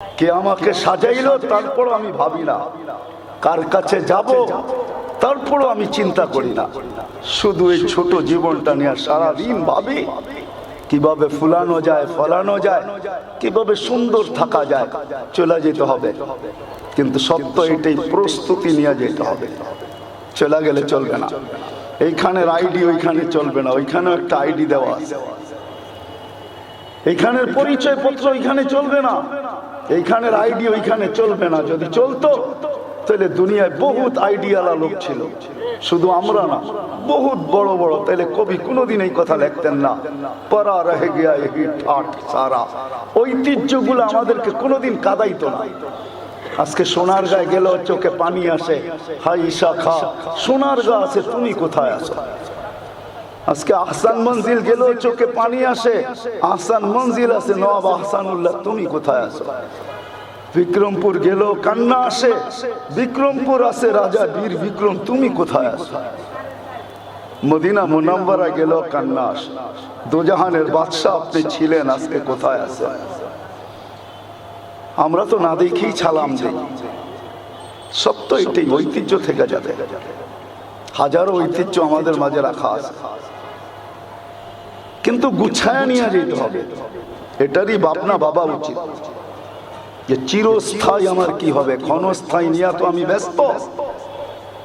কে আমাকে সাজাইলো তারপর আমি ভাবি না, কার কাছে যাব তারপরও আমি চিন্তা করি না। শুধু এই ছোট জীবনটা নিয়ে সারাদিন ভাবি কিভাবে ফুলানো যায়, ফলানো যায়, কিভাবে সুন্দর থাকা যায়। চলে যেতে হবে, কিন্তু সত্য এটাই, প্রস্তুতি নিয়ে যেতে হবে। চলে গেলে চলবে না। এইখানের আইডি ওইখানে চলবে না, ওইখানেও একটা আইডি দেওয়া আছে। এইখানের পরিচয় পত্র ওইখানে চলবে না, এইখানের আইডি ওইখানে চলবে না। যদি চলতো তাহলে দুনিয়ায় বহুত আইডিয়ালা লোক ছিল, শুধু আমরা না, বহুত বড় বড়। তাহলে কবি কোনোদিন এই কথা লিখতেন না, পরা রহে গিয়া এই ঠাট সারা। ঐতিহ্যগুলো আমাদেরকে কোনোদিন কাঁদাইতো না। আজকে সোনার গায়ে গেল চোখে পানি আসে, হাই ঈশা খা, সোনার গা আছে, তুমি কোথায় আছো? আজকে আহসান মঞ্জিল গেল চোখে পানি আসে, আহসান মঞ্জিল আছে নবাব আহসানুল্লাহ, তুমি কোথায় আছো? বিক্রমপুর গেল কান্না আসে, বিক্রমপুর আছে রাজা বীর বিক্রম, তুমি কোথায় আছো? মদিনা মুনাওয়ারা গেল কান্না আসে, দোজাহানের বাদশাহ আপনি ছিলেন, আজকে কোথায় আছে? আমরা তো না দেখেই ছালাম দিই। সত্য এটাই, ঐতিহ্য থেকে যাবে। হাজারো ঐতিহ্য আমাদের মাঝে রাখা আছে, কিন্তু গুছায়া নিয়ে যেতে হবে। এটারই ভাবনা ভাবা উচিত যে চিরস্থায়ী আমার কি হবে, ক্ষণস্থায়ী নিয়ে তো আমি ব্যস্ত।